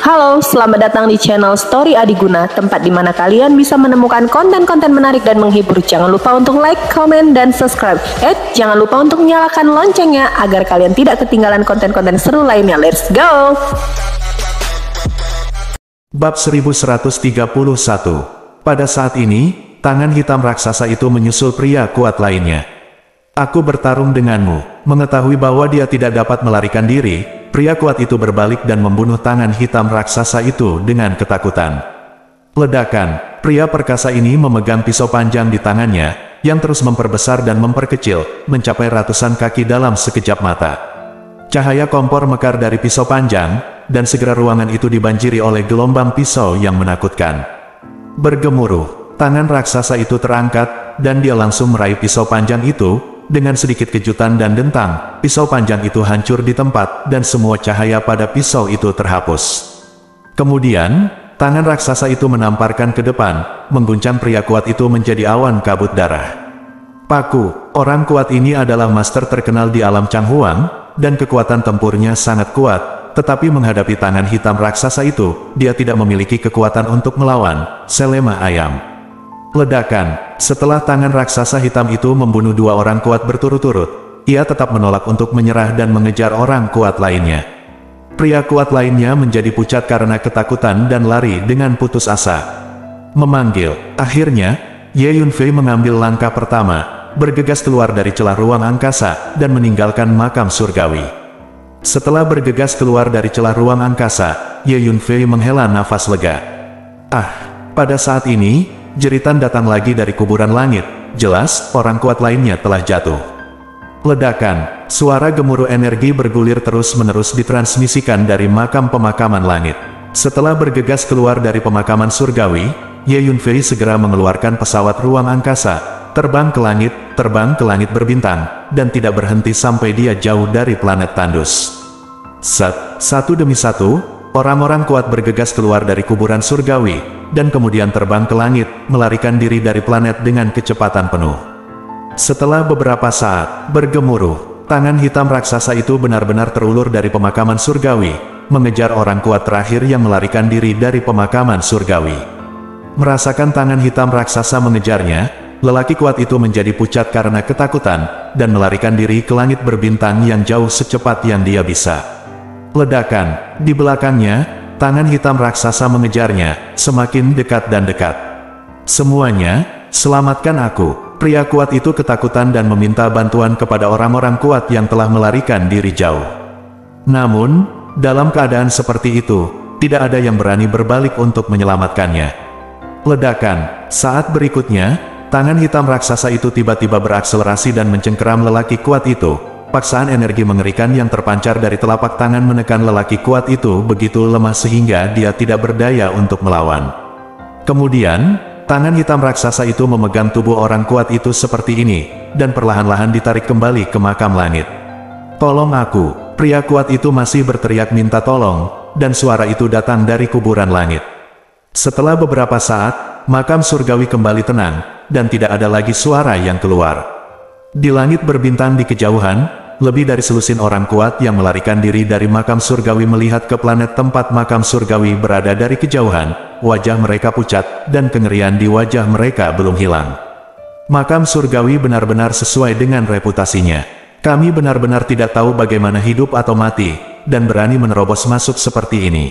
Halo, selamat datang di channel Story Adiguna, tempat di mana kalian bisa menemukan konten-konten menarik dan menghibur. Jangan lupa untuk like, comment, dan subscribe. Jangan lupa untuk nyalakan loncengnya agar kalian tidak ketinggalan konten-konten seru lainnya. Let's go! Bab 1131. Pada saat ini, tangan hitam raksasa itu menyusul pria kuat lainnya. Aku bertarung denganmu. Mengetahui bahwa dia tidak dapat melarikan diri, pria kuat itu berbalik dan membunuh tangan hitam raksasa itu dengan ketakutan. Ledakan, pria perkasa ini memegang pisau panjang di tangannya, yang terus memperbesar dan memperkecil, mencapai ratusan kaki dalam sekejap mata. Cahaya kompor mekar dari pisau panjang, dan segera ruangan itu dibanjiri oleh gelombang pisau yang menakutkan. Bergemuruh, tangan raksasa itu terangkat, dan dia langsung meraih pisau panjang itu. Dengan sedikit kejutan dan dentang, pisau panjang itu hancur di tempat, dan semua cahaya pada pisau itu terhapus. Kemudian, tangan raksasa itu menamparkan ke depan, mengguncang pria kuat itu menjadi awan kabut darah. Paku, orang kuat ini adalah master terkenal di alam Changhuang, dan kekuatan tempurnya sangat kuat, tetapi menghadapi tangan hitam raksasa itu, dia tidak memiliki kekuatan untuk melawan, selemah ayam. Ledakan, setelah tangan raksasa hitam itu membunuh dua orang kuat berturut-turut, ia tetap menolak untuk menyerah dan mengejar orang kuat lainnya. Pria kuat lainnya menjadi pucat karena ketakutan dan lari dengan putus asa. Memanggil, akhirnya, Ye Yunfei mengambil langkah pertama, bergegas keluar dari celah ruang angkasa, dan meninggalkan makam surgawi. Setelah bergegas keluar dari celah ruang angkasa, Ye Yunfei menghela nafas lega. Pada saat ini, jeritan datang lagi dari kuburan langit, jelas orang kuat lainnya telah jatuh. Ledakan, suara gemuruh energi bergulir terus-menerus ditransmisikan dari makam pemakaman langit. Setelah bergegas keluar dari pemakaman surgawi, Ye Yunfei segera mengeluarkan pesawat ruang angkasa, terbang ke langit berbintang, dan tidak berhenti sampai dia jauh dari planet tandus. Satu demi satu, orang-orang kuat bergegas keluar dari kuburan surgawi, dan kemudian terbang ke langit, melarikan diri dari planet dengan kecepatan penuh. Setelah beberapa saat bergemuruh, tangan hitam raksasa itu benar-benar terulur dari pemakaman surgawi, mengejar orang kuat terakhir yang melarikan diri dari pemakaman surgawi. Merasakan tangan hitam raksasa mengejarnya, lelaki kuat itu menjadi pucat karena ketakutan, dan melarikan diri ke langit berbintang yang jauh secepat yang dia bisa. Ledakan, di belakangnya, tangan hitam raksasa mengejarnya, semakin dekat dan dekat. Semuanya, selamatkan aku. Pria kuat itu ketakutan dan meminta bantuan kepada orang-orang kuat yang telah melarikan diri jauh. Namun, dalam keadaan seperti itu, tidak ada yang berani berbalik untuk menyelamatkannya. Ledakan, saat berikutnya, tangan hitam raksasa itu tiba-tiba berakselerasi dan mencengkeram lelaki kuat itu. Paksaan energi mengerikan yang terpancar dari telapak tangan menekan lelaki kuat itu begitu lemah sehingga dia tidak berdaya untuk melawan. Kemudian, tangan hitam raksasa itu memegang tubuh orang kuat itu seperti ini, dan perlahan-lahan ditarik kembali ke makam langit. "Tolong aku!" Pria kuat itu masih berteriak minta tolong, dan suara itu datang dari kuburan langit. Setelah beberapa saat, makam surgawi kembali tenang, dan tidak ada lagi suara yang keluar. Di langit berbintang di kejauhan, lebih dari selusin orang kuat yang melarikan diri dari makam surgawi melihat ke planet tempat makam surgawi berada dari kejauhan, wajah mereka pucat, dan kengerian di wajah mereka belum hilang. Makam surgawi benar-benar sesuai dengan reputasinya. Kami benar-benar tidak tahu bagaimana hidup atau mati, dan berani menerobos masuk seperti ini.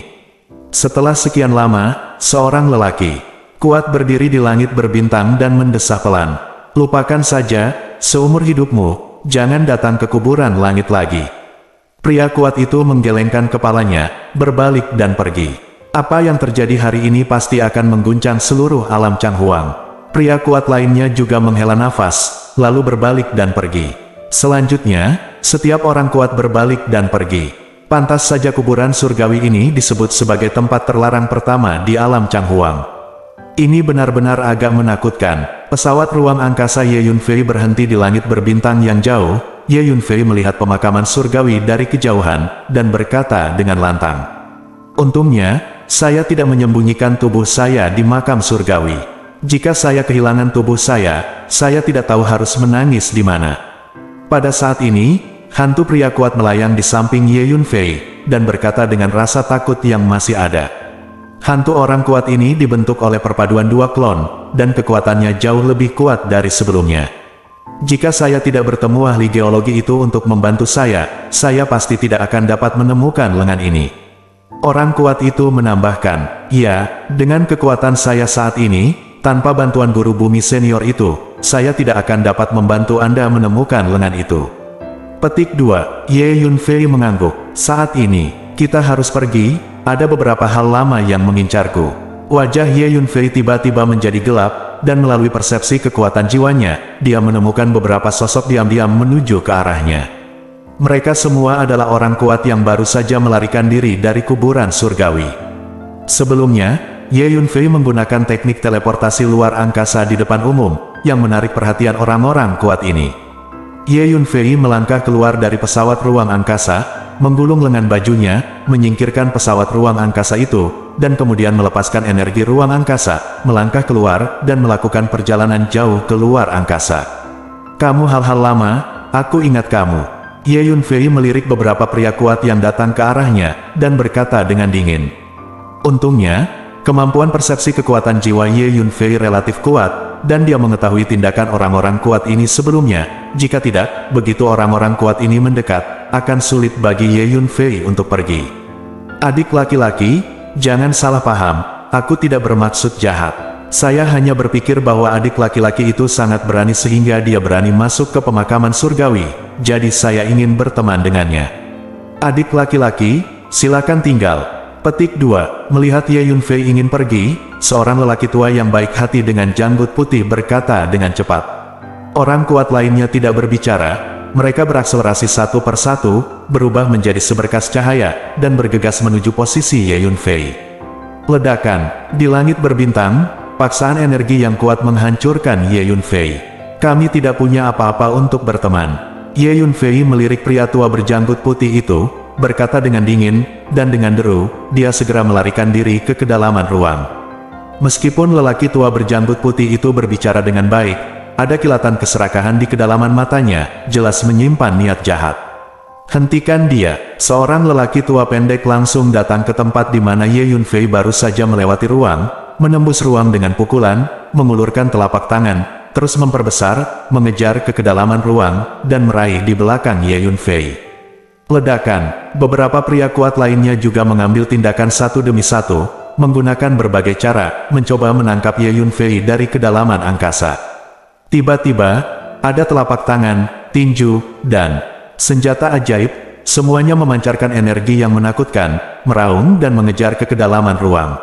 Setelah sekian lama, seorang lelaki kuat berdiri di langit berbintang dan mendesah pelan. "Lupakan saja, seumur hidupmu. Jangan datang ke kuburan langit lagi." Pria kuat itu menggelengkan kepalanya, berbalik dan pergi. Apa yang terjadi hari ini pasti akan mengguncang seluruh alam Changhuang. Pria kuat lainnya juga menghela nafas, lalu berbalik dan pergi. Selanjutnya, setiap orang kuat berbalik dan pergi. Pantas saja kuburan surgawi ini disebut sebagai tempat terlarang pertama di alam Changhuang. Ini benar-benar agak menakutkan. Pesawat ruang angkasa Ye Yunfei berhenti di langit berbintang yang jauh. Ye Yunfei melihat pemakaman surgawi dari kejauhan, dan berkata dengan lantang, "Untungnya, saya tidak menyembunyikan tubuh saya di makam surgawi. Jika saya kehilangan tubuh saya tidak tahu harus menangis di mana." Pada saat ini, hantu pria kuat melayang di samping Ye Yunfei, dan berkata dengan rasa takut yang masih ada. Hantu orang kuat ini dibentuk oleh perpaduan dua klon, dan kekuatannya jauh lebih kuat dari sebelumnya. Jika saya tidak bertemu ahli geologi itu untuk membantu saya pasti tidak akan dapat menemukan lengan ini. Orang kuat itu menambahkan, ya, dengan kekuatan saya saat ini, tanpa bantuan guru bumi senior itu, saya tidak akan dapat membantu Anda menemukan lengan itu. Petik 2. Ye Yunfei mengangguk. Saat ini, kita harus pergi, ada beberapa hal lama yang mengincarku. Wajah Ye Yunfei tiba-tiba menjadi gelap, dan melalui persepsi kekuatan jiwanya, dia menemukan beberapa sosok diam-diam menuju ke arahnya. Mereka semua adalah orang kuat yang baru saja melarikan diri dari kuburan surgawi. Sebelumnya, Ye Yunfei menggunakan teknik teleportasi luar angkasa di depan umum, yang menarik perhatian orang-orang kuat ini. Ye Yunfei melangkah keluar dari pesawat ruang angkasa, menggulung lengan bajunya, menyingkirkan pesawat ruang angkasa itu, dan kemudian melepaskan energi ruang angkasa, melangkah keluar, dan melakukan perjalanan jauh ke luar angkasa. Kamu hal-hal lama, aku ingat kamu. Ye Yunfei melirik beberapa pria kuat yang datang ke arahnya, dan berkata dengan dingin. Untungnya, kemampuan persepsi kekuatan jiwa Ye Yunfei relatif kuat, dan dia mengetahui tindakan orang-orang kuat ini sebelumnya. Jika tidak, begitu orang-orang kuat ini mendekat, akan sulit bagi Ye Yunfei untuk pergi. Adik laki-laki, jangan salah paham, aku tidak bermaksud jahat. Saya hanya berpikir bahwa adik laki-laki itu sangat berani sehingga dia berani masuk ke pemakaman surgawi, jadi saya ingin berteman dengannya. Adik laki-laki, silakan tinggal. Petik 2. Melihat Ye Yunfei ingin pergi, seorang lelaki tua yang baik hati dengan janggut putih berkata dengan cepat. Orang kuat lainnya tidak berbicara, mereka berakselerasi satu persatu, berubah menjadi seberkas cahaya, dan bergegas menuju posisi Ye Yunfei. Ledakan, di langit berbintang, paksaan energi yang kuat menghancurkan Ye Yunfei. Kami tidak punya apa-apa untuk berteman. Ye Yunfei melirik pria tua berjanggut putih itu, berkata dengan dingin, dan dengan deru, dia segera melarikan diri ke kedalaman ruang. Meskipun lelaki tua berjanggut putih itu berbicara dengan baik, ada kilatan keserakahan di kedalaman matanya, jelas menyimpan niat jahat. Hentikan dia. Seorang lelaki tua pendek langsung datang ke tempat di mana Ye Yunfei baru saja melewati ruang, menembus ruang dengan pukulan, mengulurkan telapak tangan, terus memperbesar, mengejar ke kedalaman ruang, dan meraih di belakang Ye Yunfei. Ledakan, beberapa pria kuat lainnya juga mengambil tindakan satu demi satu, menggunakan berbagai cara, mencoba menangkap Ye Yunfei dari kedalaman angkasa. Tiba-tiba, ada telapak tangan, tinju, dan senjata ajaib, semuanya memancarkan energi yang menakutkan, meraung dan mengejar ke kedalaman ruang.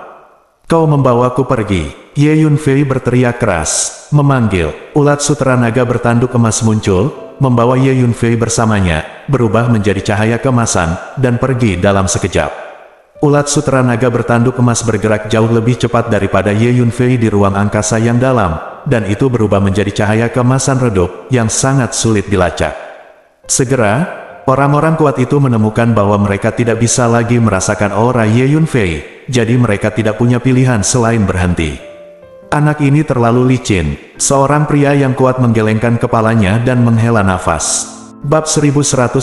Kau membawaku pergi. Ye Yunfei berteriak keras, memanggil. Ulat sutera naga bertanduk emas muncul, membawa Ye Yunfei bersamanya, berubah menjadi cahaya keemasan, dan pergi dalam sekejap. Ulat sutera naga bertanduk emas bergerak jauh lebih cepat daripada Ye Yunfei di ruang angkasa yang dalam, dan itu berubah menjadi cahaya keemasan redup, yang sangat sulit dilacak. Segera, orang-orang kuat itu menemukan bahwa mereka tidak bisa lagi merasakan aura Ye Yunfei, jadi mereka tidak punya pilihan selain berhenti. Anak ini terlalu licin. Seorang pria yang kuat menggelengkan kepalanya dan menghela nafas. Bab 1132.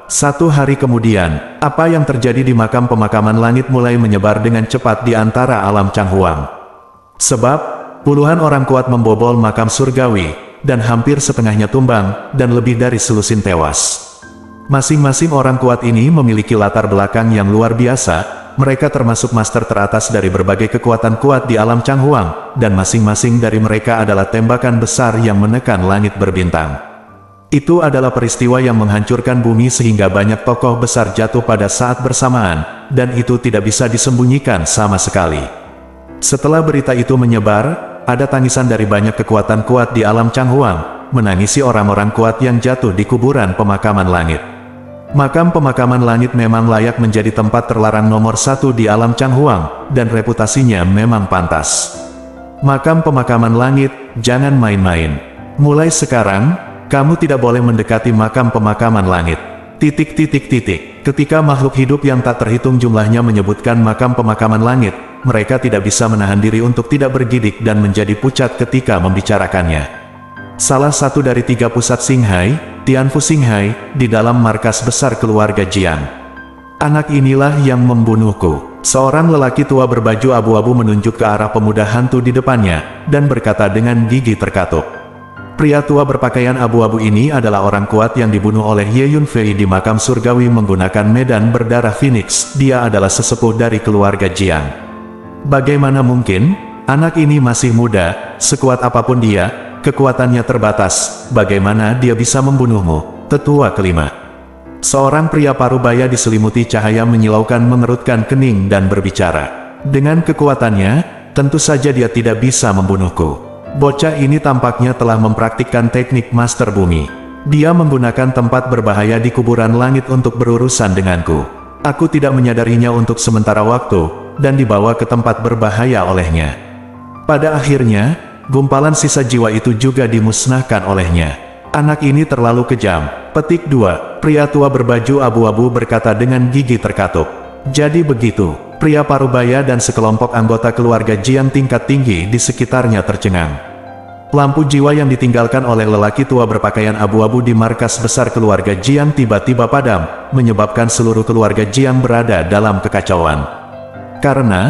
Satu hari kemudian, apa yang terjadi di makam pemakaman langit mulai menyebar dengan cepat di antara alam Changhuang. Sebab, puluhan orang kuat membobol makam surgawi, dan hampir setengahnya tumbang, dan lebih dari selusin tewas. Masing-masing orang kuat ini memiliki latar belakang yang luar biasa. Mereka termasuk master teratas dari berbagai kekuatan kuat di alam Changhuang, dan masing-masing dari mereka adalah tembakan besar yang menekan langit berbintang. Itu adalah peristiwa yang menghancurkan bumi sehingga banyak tokoh besar jatuh pada saat bersamaan, dan itu tidak bisa disembunyikan sama sekali. Setelah berita itu menyebar, ada tangisan dari banyak kekuatan kuat di alam Changhuang, menangisi orang-orang kuat yang jatuh di kuburan pemakaman langit. Makam pemakaman langit memang layak menjadi tempat terlarang nomor 1 di alam Changhuang, dan reputasinya memang pantas. Makam pemakaman langit, jangan main-main. Mulai sekarang, kamu tidak boleh mendekati makam pemakaman langit. ... Ketika makhluk hidup yang tak terhitung jumlahnya menyebutkan makam pemakaman langit, mereka tidak bisa menahan diri untuk tidak bergidik dan menjadi pucat ketika membicarakannya. Salah satu dari 3 pusat Xinghai, Tianfu Xinghai, di dalam markas besar keluarga Jiang. Anak inilah yang membunuhku. Seorang lelaki tua berbaju abu-abu menunjuk ke arah pemuda hantu di depannya, dan berkata dengan gigi terkatup. Pria tua berpakaian abu-abu ini adalah orang kuat yang dibunuh oleh Ye Yunfei di makam surgawi menggunakan medan berdarah Phoenix. Dia adalah sesepuh dari keluarga Jiang. Bagaimana mungkin? Anak ini masih muda, sekuat apapun dia, kekuatannya terbatas. Bagaimana dia bisa membunuhmu? Tetua kelima. Seorang pria parubaya diselimuti cahaya menyilaukan mengerutkan kening dan berbicara. Dengan kekuatannya, tentu saja dia tidak bisa membunuhku. Bocah ini tampaknya telah mempraktikkan teknik Master Bumi. Dia menggunakan tempat berbahaya di kuburan langit untuk berurusan denganku. Aku tidak menyadarinya untuk sementara waktu, dan dibawa ke tempat berbahaya olehnya. Pada akhirnya, gumpalan sisa jiwa itu juga dimusnahkan olehnya. Anak ini terlalu kejam. Petik 2. Pria tua berbaju abu-abu berkata dengan gigi terkatup. Jadi begitu. Pria parubaya dan sekelompok anggota keluarga Jiang tingkat tinggi di sekitarnya tercengang. Lampu jiwa yang ditinggalkan oleh lelaki tua berpakaian abu-abu di markas besar keluarga Jiang tiba-tiba padam, menyebabkan seluruh keluarga Jiang berada dalam kekacauan. Karena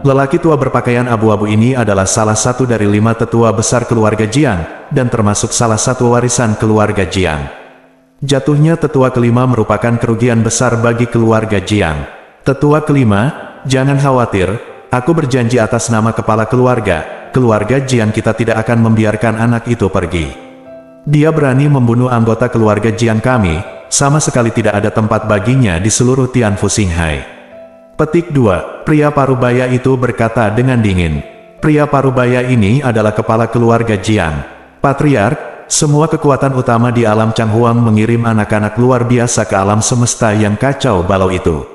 lelaki tua berpakaian abu-abu ini adalah salah satu dari 5 tetua besar keluarga Jiang, dan termasuk salah satu warisan keluarga Jiang. Jatuhnya tetua kelima merupakan kerugian besar bagi keluarga Jiang. Tetua kelima, jangan khawatir, aku berjanji atas nama kepala keluarga Jiang kita tidak akan membiarkan anak itu pergi. Dia berani membunuh anggota keluarga Jiang kami, sama sekali tidak ada tempat baginya di seluruh Tianfu Xinghai. Petik 2. Pria parubaya itu berkata dengan dingin. Pria parubaya ini adalah kepala keluarga Jiang. Patriark, semua kekuatan utama di alam Changhuang mengirim anak-anak luar biasa ke alam semesta yang kacau balau itu.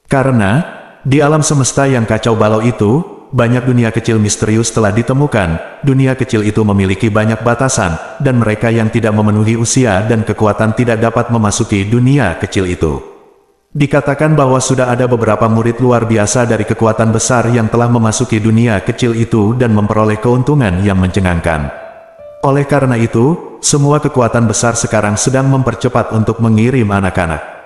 Karena, di alam semesta yang kacau balau itu, banyak dunia kecil misterius telah ditemukan. Dunia kecil itu memiliki banyak batasan, dan mereka yang tidak memenuhi usia dan kekuatan tidak dapat memasuki dunia kecil itu. Dikatakan bahwa sudah ada beberapa murid luar biasa dari kekuatan besar yang telah memasuki dunia kecil itu dan memperoleh keuntungan yang mencengangkan. Oleh karena itu, semua kekuatan besar sekarang sedang mempercepat untuk mengirim anak-anak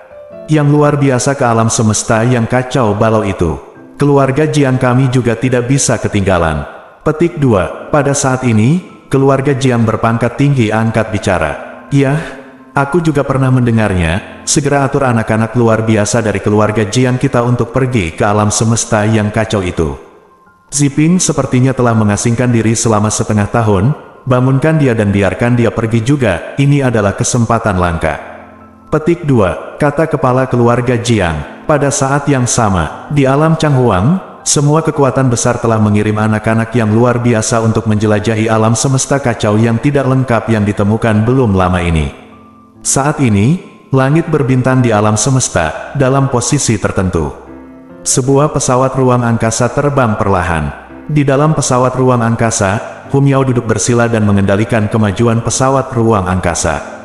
yang luar biasa ke alam semesta yang kacau balau itu. Keluarga Jiang kami juga tidak bisa ketinggalan. Petik 2. Pada saat ini, keluarga Jiang berpangkat tinggi angkat bicara. Iya, aku juga pernah mendengarnya. Segera atur anak-anak luar biasa dari keluarga Jiang kita untuk pergi ke alam semesta yang kacau itu. Ziping sepertinya telah mengasingkan diri selama setengah tahun. Bangunkan dia dan biarkan dia pergi juga. Ini adalah kesempatan langka. Petik 2. Kata kepala keluarga Jiang. Pada saat yang sama, di alam Changhuang, semua kekuatan besar telah mengirim anak-anak yang luar biasa untuk menjelajahi alam semesta kacau yang tidak lengkap yang ditemukan belum lama ini. Saat ini, langit berbintang di alam semesta, dalam posisi tertentu. Sebuah pesawat ruang angkasa terbang perlahan. Di dalam pesawat ruang angkasa, Hu Miao duduk bersila dan mengendalikan kemajuan pesawat ruang angkasa.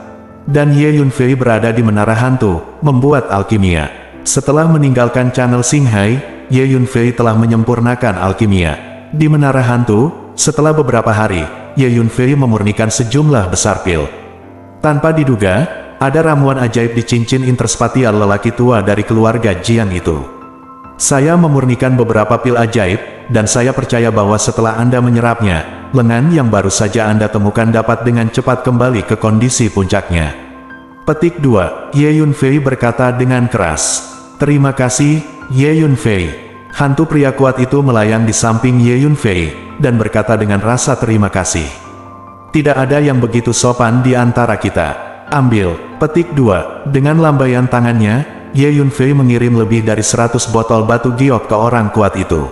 Dan Ye Yunfei berada di menara hantu, membuat alkimia. Setelah meninggalkan channel Xinghai, Ye Yunfei telah menyempurnakan alkimia. Di menara hantu, setelah beberapa hari, Ye Yunfei memurnikan sejumlah besar pil. Tanpa diduga, ada ramuan ajaib di cincin interspatial lelaki tua dari keluarga Jiang itu. Saya memurnikan beberapa pil ajaib, dan saya percaya bahwa setelah Anda menyerapnya, lengan yang baru saja Anda temukan dapat dengan cepat kembali ke kondisi puncaknya. Petik 2. Ye Yunfei berkata dengan keras. Terima kasih, Ye Yunfei. Hantu pria kuat itu melayang di samping Ye Yunfei, dan berkata dengan rasa terima kasih. Tidak ada yang begitu sopan di antara kita. Ambil. Petik 2. Dengan lambaian tangannya, Ye Yunfei mengirim lebih dari 100 botol batu giok ke orang kuat itu.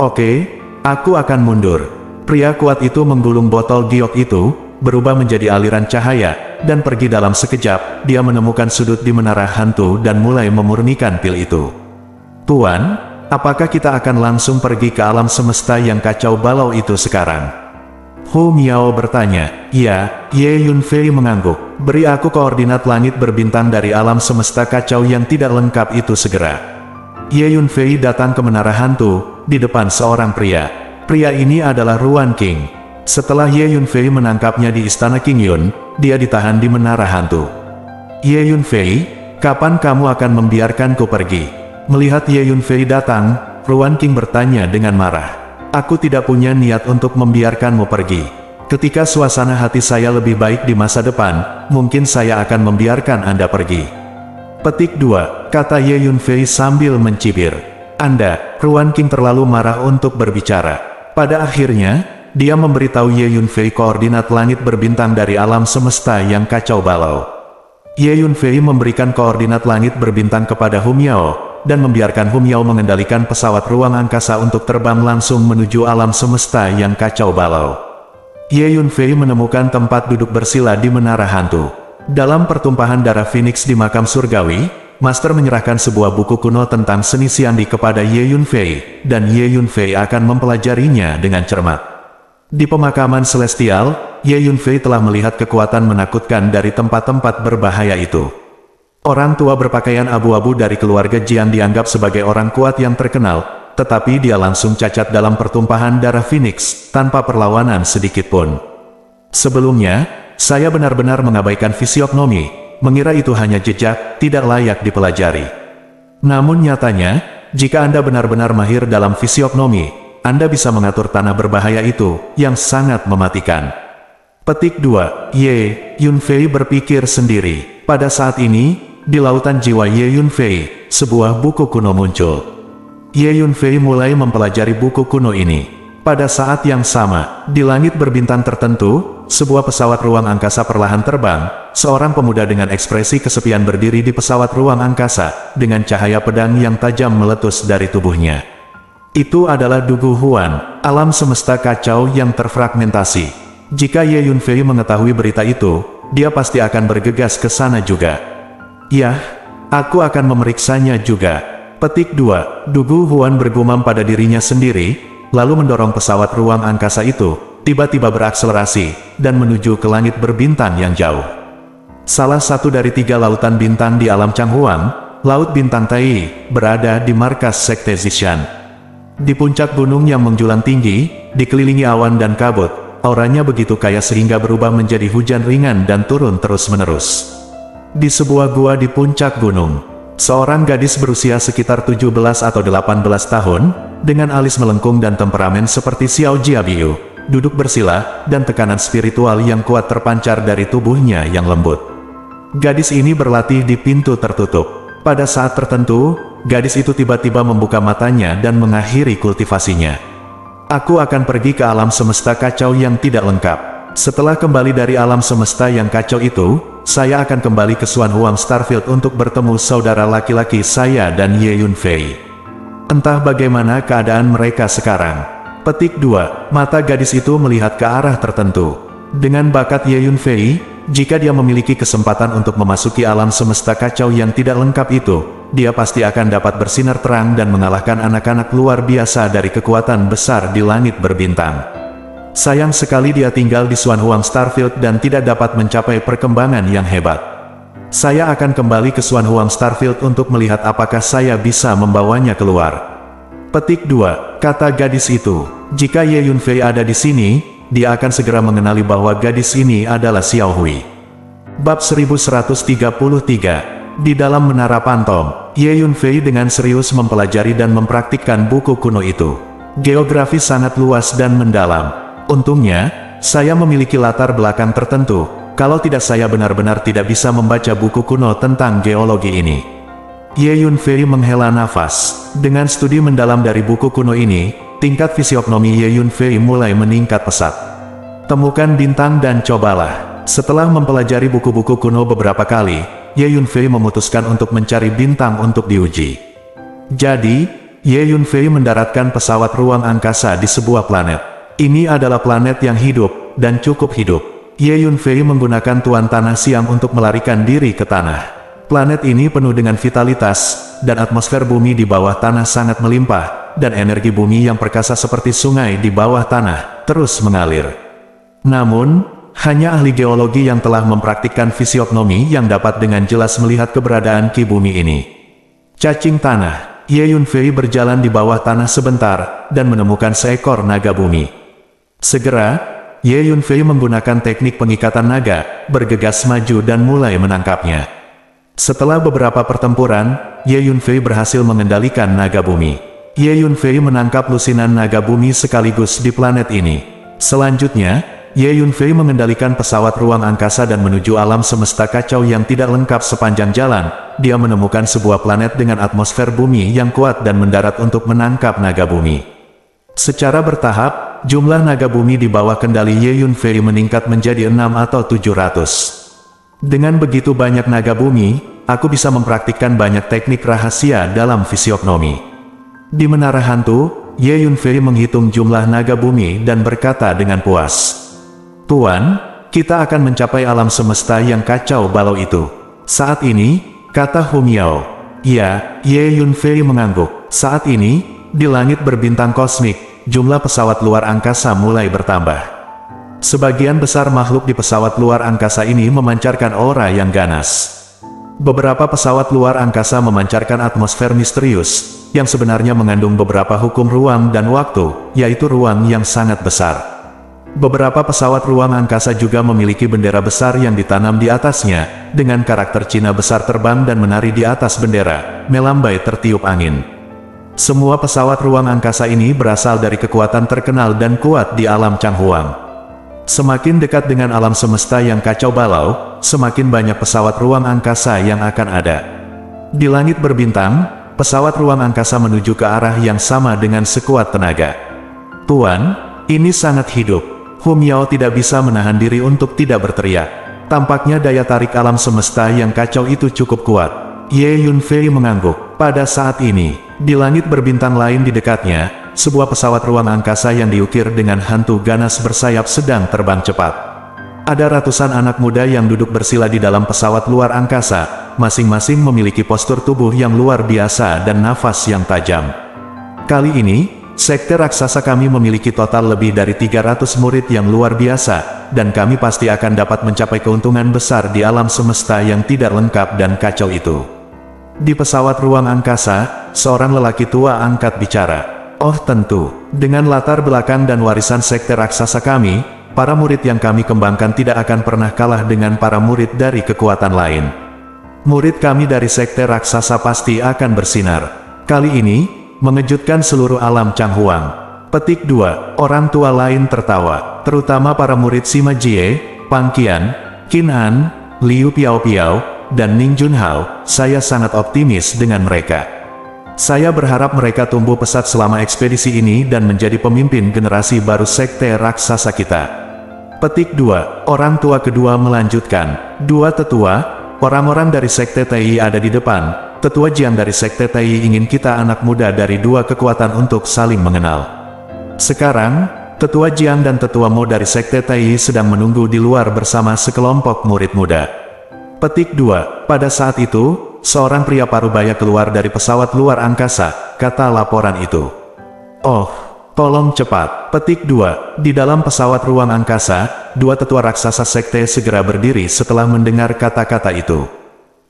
Oke, aku akan mundur. Pria kuat itu menggulung botol giok itu, berubah menjadi aliran cahaya, dan pergi dalam sekejap. Dia menemukan sudut di menara hantu dan mulai memurnikan pil itu. Tuan, apakah kita akan langsung pergi ke alam semesta yang kacau balau itu sekarang? Hu Miao bertanya. Ya, Ye Yunfei mengangguk. Beri aku koordinat langit berbintang dari alam semesta kacau yang tidak lengkap itu segera. Ye Yunfei datang ke menara hantu, di depan seorang pria. Pria ini adalah Ruan King. Setelah Ye Yunfei menangkapnya di istana King Yun, dia ditahan di menara hantu. Ye Yunfei, kapan kamu akan membiarkanku pergi? Melihat Ye Yunfei datang, Ruan Qing bertanya dengan marah. Aku tidak punya niat untuk membiarkanmu pergi. Ketika suasana hati saya lebih baik di masa depan, mungkin saya akan membiarkan Anda pergi. Petik 2, kata Ye Yunfei sambil mencibir. Anda, Ruan Qing terlalu marah untuk berbicara. Pada akhirnya, dia memberitahu Ye Yunfei koordinat langit berbintang dari alam semesta yang kacau balau. Ye Yunfei memberikan koordinat langit berbintang kepada Hum Yao, dan membiarkan Hum Yao mengendalikan pesawat ruang angkasa untuk terbang langsung menuju alam semesta yang kacau balau. Ye Yunfei menemukan tempat duduk bersila di menara hantu. Dalam pertumpahan darah Phoenix di makam surgawi, Master menyerahkan sebuah buku kuno tentang seni Xiandi kepada Ye Yunfei, dan Ye Yunfei akan mempelajarinya dengan cermat. Di pemakaman celestial, Ye Yunfei telah melihat kekuatan menakutkan dari tempat-tempat berbahaya itu. Orang tua berpakaian abu-abu dari keluarga Jian dianggap sebagai orang kuat yang terkenal, tetapi dia langsung cacat dalam pertumpahan darah Phoenix, tanpa perlawanan sedikitpun. Sebelumnya, saya benar-benar mengabaikan fisiognomi, mengira itu hanya jejak, tidak layak dipelajari. Namun nyatanya, jika Anda benar-benar mahir dalam fisiognomi, Anda bisa mengatur tanah berbahaya itu, yang sangat mematikan. Petik 2, Ye Yunfei berpikir sendiri. Pada saat ini, di lautan jiwa Ye Yunfei, sebuah buku kuno muncul. Ye Yunfei mulai mempelajari buku kuno ini. Pada saat yang sama, di langit berbintang tertentu, sebuah pesawat ruang angkasa perlahan terbang. Seorang pemuda dengan ekspresi kesepian berdiri di pesawat ruang angkasa, dengan cahaya pedang yang tajam meletus dari tubuhnya. Itu adalah Dugu Huan, alam semesta kacau yang terfragmentasi. Jika Ye Yunfei mengetahui berita itu, dia pasti akan bergegas ke sana juga. Yah, aku akan memeriksanya juga. Petik 2, Dugu Huan bergumam pada dirinya sendiri, lalu mendorong pesawat ruang angkasa itu, tiba-tiba berakselerasi, dan menuju ke langit berbintang yang jauh. Salah satu dari 3 lautan bintang di alam Changhuang, Laut Bintang Tai, berada di markas Sekte Zishan. Di puncak gunung yang menjulang tinggi, dikelilingi awan dan kabut, auranya begitu kaya sehingga berubah menjadi hujan ringan dan turun terus-menerus. Di sebuah gua di puncak gunung, seorang gadis berusia sekitar 17 atau 18 tahun, dengan alis melengkung dan temperamen seperti Xiao Jiabiu, duduk bersila, dan tekanan spiritual yang kuat terpancar dari tubuhnya yang lembut. Gadis ini berlatih di pintu tertutup. Pada saat tertentu, gadis itu tiba-tiba membuka matanya dan mengakhiri kultivasinya. Aku akan pergi ke alam semesta kacau yang tidak lengkap. Setelah kembali dari alam semesta yang kacau itu, saya akan kembali ke Xuanhuang Starfield untuk bertemu saudara laki-laki saya dan Ye Yunfei. Entah bagaimana keadaan mereka sekarang. Petik 2, mata gadis itu melihat ke arah tertentu. Dengan bakat Ye Yunfei, jika dia memiliki kesempatan untuk memasuki alam semesta kacau yang tidak lengkap itu, dia pasti akan dapat bersinar terang dan mengalahkan anak-anak luar biasa dari kekuatan besar di langit berbintang. Sayang sekali dia tinggal di Xuanhuang Starfield dan tidak dapat mencapai perkembangan yang hebat. Saya akan kembali ke Xuanhuang Starfield untuk melihat apakah saya bisa membawanya keluar. Petik 2, kata gadis itu. Jika Ye Yunfei ada di sini, dia akan segera mengenali bahwa gadis ini adalah Xiao Hui. Bab 1133. Di dalam menara Pantom, Ye Yunfei dengan serius mempelajari dan mempraktikkan buku kuno itu. Geografi sangat luas dan mendalam. Untungnya, saya memiliki latar belakang tertentu, kalau tidak saya benar-benar tidak bisa membaca buku kuno tentang geologi ini. Ye Yunfei menghela nafas. Dengan studi mendalam dari buku kuno ini, tingkat fisiognomi Ye Yunfei mulai meningkat pesat. Temukan bintang dan cobalah. Setelah mempelajari buku-buku kuno beberapa kali, Ye Yunfei memutuskan untuk mencari bintang untuk diuji. Jadi, Ye Yunfei mendaratkan pesawat ruang angkasa di sebuah planet. Ini adalah planet yang hidup, dan cukup hidup. Ye Yunfei menggunakan Tuan Tanah Siam untuk melarikan diri ke tanah. Planet ini penuh dengan vitalitas, dan atmosfer bumi di bawah tanah sangat melimpah, dan energi bumi yang perkasa seperti sungai di bawah tanah, terus mengalir. Namun, hanya ahli geologi yang telah mempraktikkan fisiognomi yang dapat dengan jelas melihat keberadaan ki bumi ini. Cacing tanah, Ye Yunfei berjalan di bawah tanah sebentar, dan menemukan seekor naga bumi. Segera, Ye Yunfei menggunakan teknik pengikatan naga, bergegas maju dan mulai menangkapnya. Setelah beberapa pertempuran, Ye Yunfei berhasil mengendalikan naga bumi. Ye Yunfei menangkap lusinan naga bumi sekaligus di planet ini. Selanjutnya, Ye Yunfei mengendalikan pesawat ruang angkasa dan menuju alam semesta kacau yang tidak lengkap sepanjang jalan. Dia menemukan sebuah planet dengan atmosfer bumi yang kuat dan mendarat untuk menangkap naga bumi. Secara bertahap, jumlah naga bumi di bawah kendali Ye Yunfei meningkat menjadi 6 atau 700. Dengan begitu banyak naga bumi, aku bisa mempraktikkan banyak teknik rahasia dalam fisiognomi. Di menara hantu, Ye Yunfei menghitung jumlah naga bumi dan berkata dengan puas, "Tuan, kita akan mencapai alam semesta yang kacau balau itu." Saat ini, kata Hu Miao. Ya, Ye Yunfei mengangguk. Saat ini, di langit berbintang kosmik, jumlah pesawat luar angkasa mulai bertambah. Sebagian besar makhluk di pesawat luar angkasa ini memancarkan aura yang ganas. Beberapa pesawat luar angkasa memancarkan atmosfer misterius, yang sebenarnya mengandung beberapa hukum ruang dan waktu, yaitu ruang yang sangat besar. Beberapa pesawat ruang angkasa juga memiliki bendera besar yang ditanam di atasnya, dengan karakter Cina besar terbang dan menari di atas bendera, melambai tertiup angin. Semua pesawat ruang angkasa ini berasal dari kekuatan terkenal dan kuat di alam Changhuang. Semakin dekat dengan alam semesta yang kacau balau, semakin banyak pesawat ruang angkasa yang akan ada. Di langit berbintang, pesawat ruang angkasa menuju ke arah yang sama dengan sekuat tenaga. "Tuan, ini sangat hidup." Hu Miao tidak bisa menahan diri untuk tidak berteriak. Tampaknya daya tarik alam semesta yang kacau itu cukup kuat. Ye Yunfei mengangguk. Pada saat ini, di langit berbintang lain di dekatnya, sebuah pesawat ruang angkasa yang diukir dengan hantu ganas bersayap sedang terbang cepat. Ada ratusan anak muda yang duduk bersila di dalam pesawat luar angkasa, masing-masing memiliki postur tubuh yang luar biasa dan nafas yang tajam. Kali ini, sekte raksasa kami memiliki total lebih dari 300 murid yang luar biasa, dan kami pasti akan dapat mencapai keuntungan besar di alam semesta yang tidak lengkap dan kacau itu. Di pesawat ruang angkasa, seorang lelaki tua angkat bicara. "Oh tentu, dengan latar belakang dan warisan sekte raksasa kami, para murid yang kami kembangkan tidak akan pernah kalah dengan para murid dari kekuatan lain. Murid kami dari sekte raksasa pasti akan bersinar. Kali ini, mengejutkan seluruh alam Changhuang." Petik 2. Orang tua lain tertawa, terutama para murid Sima Jie, Pang Qian, Qin An, Liu Piao, dan Ning Junhao. Saya sangat optimis dengan mereka. Saya berharap mereka tumbuh pesat selama ekspedisi ini dan menjadi pemimpin generasi baru sekte raksasa kita. Petik 2. Orang tua kedua melanjutkan. "Dua tetua, orang-orang dari sekte Tai ada di depan. Tetua Jiang dari sekte Tai ingin kita anak muda dari dua kekuatan untuk saling mengenal. Sekarang, tetua Jiang dan tetua Mo dari sekte Tai sedang menunggu di luar bersama sekelompok murid muda." Petik 2. Pada saat itu, seorang pria parubaya keluar dari pesawat luar angkasa, kata laporan itu. "Oh, tolong cepat." Petik 2. Di dalam pesawat ruang angkasa, dua tetua raksasa sekte segera berdiri setelah mendengar kata-kata itu.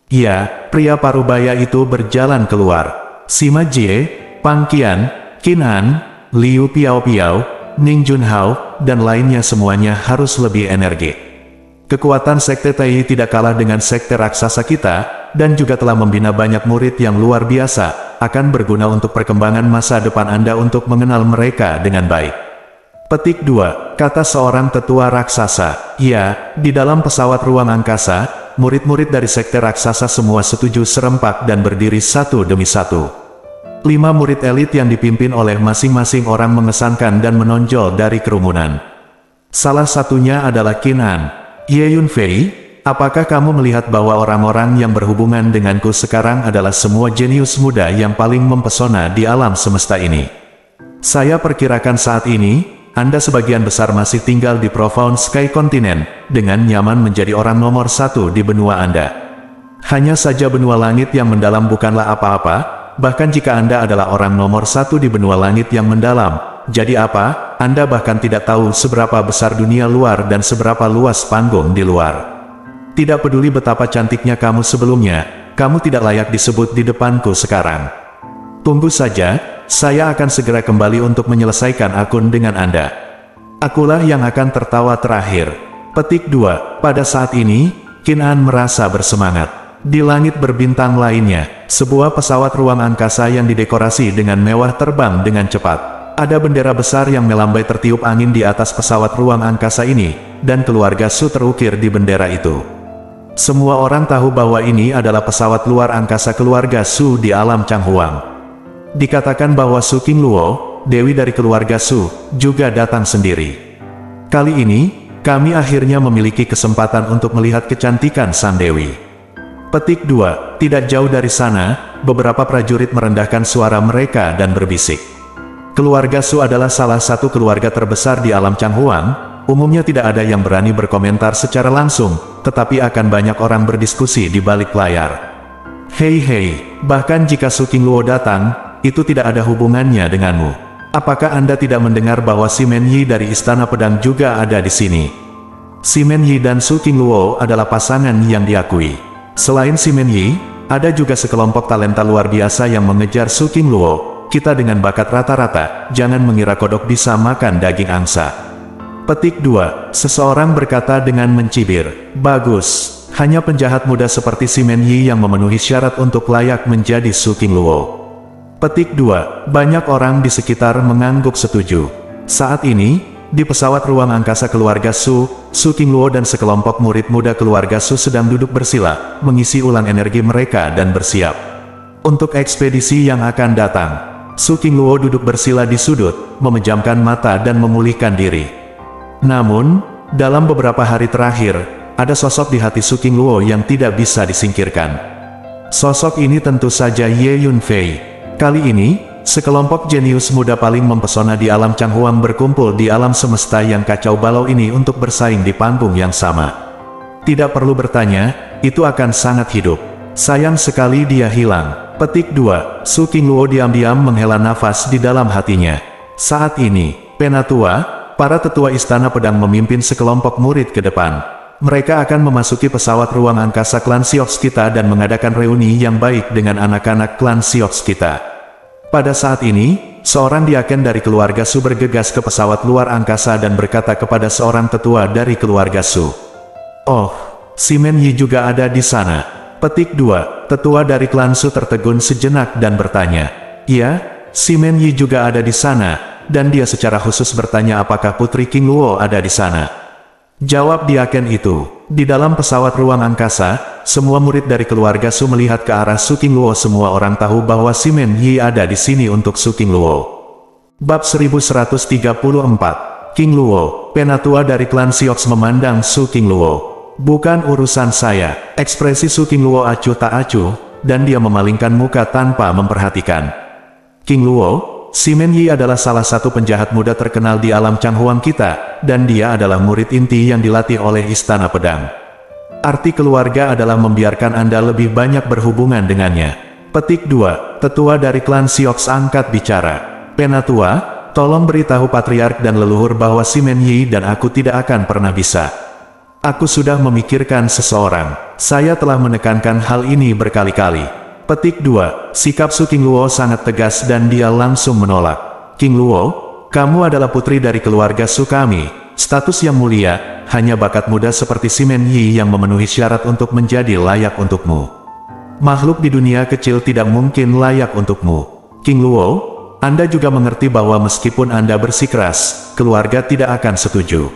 Ya, pria parubaya itu berjalan keluar. Sima Jie, Pang Qian, Qin An, Liu Piao, Ning Junhao, dan lainnya semuanya harus lebih energi. Kekuatan sekte Tai tidak kalah dengan sekte raksasa kita, dan juga telah membina banyak murid yang luar biasa, akan berguna untuk perkembangan masa depan Anda untuk mengenal mereka dengan baik. Petik 2. Kata seorang tetua raksasa. Ya, di dalam pesawat ruang angkasa, murid-murid dari sekte raksasa semua setuju serempak dan berdiri satu demi satu. 5 murid elit yang dipimpin oleh masing-masing orang mengesankan dan menonjol dari kerumunan. Salah satunya adalah Qin An. "Ye Yunfei, apakah kamu melihat bahwa orang-orang yang berhubungan denganku sekarang adalah semua jenius muda yang paling mempesona di alam semesta ini? Saya perkirakan saat ini, Anda sebagian besar masih tinggal di Profound Sky Continent, dengan nyaman menjadi orang nomor 1 di benua Anda. Hanya saja benua langit yang mendalam bukanlah apa-apa, bahkan jika Anda adalah orang nomor 1 di benua langit yang mendalam, jadi apa, Anda bahkan tidak tahu seberapa besar dunia luar dan seberapa luas panggung di luar. Tidak peduli betapa cantiknya kamu sebelumnya, kamu tidak layak disebut di depanku sekarang. Tunggu saja, saya akan segera kembali untuk menyelesaikan akun dengan Anda. Akulah yang akan tertawa terakhir." Petik 2. Pada saat ini, Qin An merasa bersemangat. Di langit berbintang lainnya, sebuah pesawat ruang angkasa yang didekorasi dengan mewah terbang dengan cepat. Ada bendera besar yang melambai tertiup angin di atas pesawat ruang angkasa ini, dan keluarga Su terukir di bendera itu. Semua orang tahu bahwa ini adalah pesawat luar angkasa keluarga Su di alam Changhuang. Dikatakan bahwa Su Qingluo, dewi dari keluarga Su, juga datang sendiri. Kali ini, kami akhirnya memiliki kesempatan untuk melihat kecantikan sang dewi. Petik 2. Tidak jauh dari sana, beberapa prajurit merendahkan suara mereka dan berbisik. Keluarga Su adalah salah satu keluarga terbesar di alam Changhuang. Umumnya tidak ada yang berani berkomentar secara langsung, tetapi akan banyak orang berdiskusi di balik layar. Hei, bahkan jika Su Qingluo datang, itu tidak ada hubungannya denganmu. Apakah Anda tidak mendengar bahwa Si Menyi dari Istana Pedang juga ada di sini? Si Menyi dan Su Qingluo adalah pasangan yang diakui. Selain Si Menyi, ada juga sekelompok talenta luar biasa yang mengejar Su Qingluo. Kita dengan bakat rata-rata, jangan mengira kodok bisa makan daging angsa. Petik 2. Seseorang berkata dengan mencibir, bagus, hanya penjahat muda seperti Si Menyi yang memenuhi syarat untuk layak menjadi Su Qingluo. Petik 2. Banyak orang di sekitar mengangguk setuju. Saat ini, di pesawat ruang angkasa keluarga Su Qingluo dan sekelompok murid muda keluarga Su sedang duduk bersila, mengisi ulang energi mereka dan bersiap untuk ekspedisi yang akan datang. Su Qingluo duduk bersila di sudut, memejamkan mata dan memulihkan diri. Namun, dalam beberapa hari terakhir, ada sosok di hati Su Qingluo yang tidak bisa disingkirkan. Sosok ini tentu saja Ye Yunfei. Kali ini, sekelompok jenius muda paling mempesona di alam Changhuang berkumpul di alam semesta yang kacau balau ini untuk bersaing di panggung yang sama. Tidak perlu bertanya, itu akan sangat hidup. Sayang sekali dia hilang. Petik 2. Su Qingluo diam-diam menghela nafas di dalam hatinya. Saat ini, Penatua, para tetua Istana Pedang memimpin sekelompok murid ke depan. Mereka akan memasuki pesawat ruang angkasa klan Siox kita dan mengadakan reuni yang baik dengan anak-anak klan Siox kita. Pada saat ini, seorang diaken dari keluarga Su bergegas ke pesawat luar angkasa dan berkata kepada seorang tetua dari keluarga Su. Oh, Si Menyi juga ada di sana. Petik 2. Tetua dari klan Su tertegun sejenak dan bertanya. Iya, Si Menyi juga ada di sana, dan dia secara khusus bertanya apakah Putri Qingluo ada di sana. Jawab diaken itu. Di dalam pesawat ruang angkasa, semua murid dari keluarga Su melihat ke arah Su Qingluo. Semua orang tahu bahwa Si Menyi ada di sini untuk Su Qingluo. Bab 1134. Qingluo, Penatua dari klan Siox memandang Su Qingluo. Bukan urusan saya. Ekspresi Su Qingluo acuh tak acuh, dan dia memalingkan muka tanpa memperhatikan. Qingluo, Si Menyi adalah salah satu penjahat muda terkenal di alam Changhuang kita, dan dia adalah murid inti yang dilatih oleh Istana Pedang. Arti keluarga adalah membiarkan Anda lebih banyak berhubungan dengannya. Petik 2. Tetua dari klan Siox angkat bicara. Penatua, tolong beritahu Patriark dan leluhur bahwa Si Menyi dan aku tidak akan pernah bisa. Aku sudah memikirkan seseorang. Saya telah menekankan hal ini berkali-kali. Petik 2. Sikap Su Qingluo sangat tegas dan dia langsung menolak. Qingluo, kamu adalah putri dari keluarga Su kami. Status yang mulia, hanya bakat muda seperti Si Menyi yang memenuhi syarat untuk menjadi layak untukmu. Makhluk di dunia kecil tidak mungkin layak untukmu. Qingluo, Anda juga mengerti bahwa meskipun Anda bersikeras, keluarga tidak akan setuju.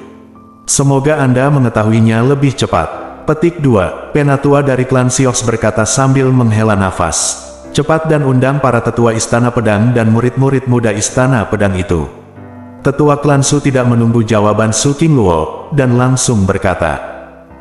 Semoga Anda mengetahuinya lebih cepat. Petik 2. Penatua dari klan Siox berkata sambil menghela nafas. Cepat dan undang para tetua Istana Pedang dan murid-murid muda Istana Pedang itu. Tetua klan Su tidak menunggu jawaban Su Qingluo, dan langsung berkata.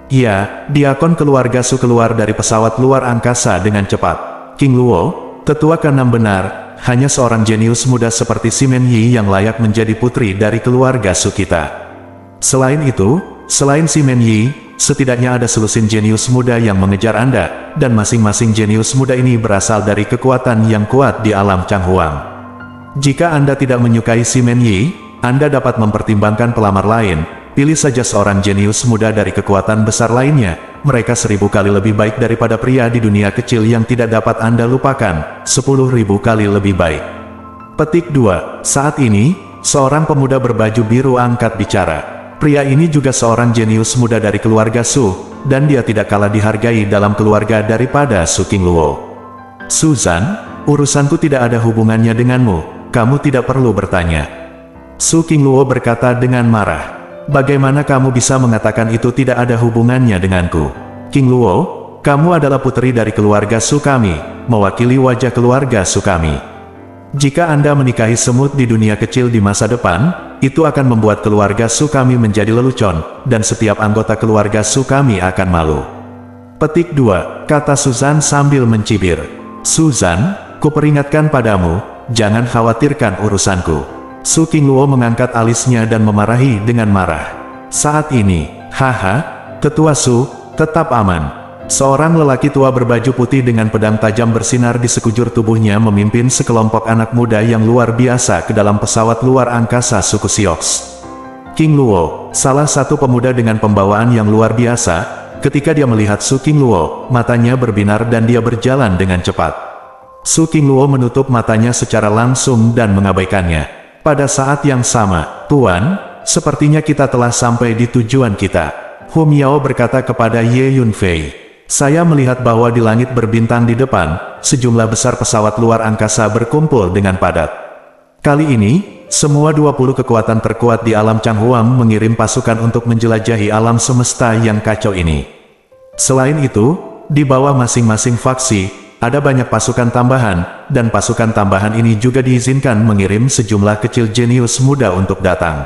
Iya, diakon keluarga Su keluar dari pesawat luar angkasa dengan cepat. Qingluo, tetua ke-6 benar, hanya seorang jenius muda seperti Si Menyi yang layak menjadi putri dari keluarga Su kita. Selain itu, selain Si Menyi, setidaknya ada selusin jenius muda yang mengejar Anda, dan masing-masing jenius muda ini berasal dari kekuatan yang kuat di alam Changhuang. Jika Anda tidak menyukai Si Menyi, Anda dapat mempertimbangkan pelamar lain. Pilih saja seorang jenius muda dari kekuatan besar lainnya. Mereka 1000 kali lebih baik daripada pria di dunia kecil yang tidak dapat Anda lupakan, 10.000 kali lebih baik. Petik 2. Saat ini, seorang pemuda berbaju biru angkat bicara. Pria ini juga seorang jenius muda dari keluarga Su, dan dia tidak kalah dihargai dalam keluarga daripada Su Qingluo. Suzan, urusanku tidak ada hubungannya denganmu, kamu tidak perlu bertanya. Su Qingluo berkata dengan marah. Bagaimana kamu bisa mengatakan itu tidak ada hubungannya denganku? Qingluo, kamu adalah putri dari keluarga Su kami, mewakili wajah keluarga Su kami. Jika Anda menikahi semut di dunia kecil di masa depan, itu akan membuat keluarga Su kami menjadi lelucon, dan setiap anggota keluarga Su kami akan malu. Petik 2, kata Suzan sambil mencibir. Suzan, kuperingatkan padamu, jangan khawatirkan urusanku. Su Qingluo mengangkat alisnya dan memarahi dengan marah. Saat ini, haha, Tetua Su, tetap aman. Seorang lelaki tua berbaju putih dengan pedang tajam bersinar di sekujur tubuhnya memimpin sekelompok anak muda yang luar biasa ke dalam pesawat luar angkasa suku Sioux. Qingluo, salah satu pemuda dengan pembawaan yang luar biasa, ketika dia melihat Su Qingluo, matanya berbinar dan dia berjalan dengan cepat. Su Qingluo menutup matanya secara langsung dan mengabaikannya. Pada saat yang sama, Tuan, sepertinya kita telah sampai di tujuan kita. Hu Miao berkata kepada Ye Yunfei. Saya melihat bahwa di langit berbintang di depan, sejumlah besar pesawat luar angkasa berkumpul dengan padat. Kali ini, semua 20 kekuatan terkuat di alam Changhuang mengirim pasukan untuk menjelajahi alam semesta yang kacau ini. Selain itu, di bawah masing-masing faksi, ada banyak pasukan tambahan, dan pasukan tambahan ini juga diizinkan mengirim sejumlah kecil jenius muda untuk datang.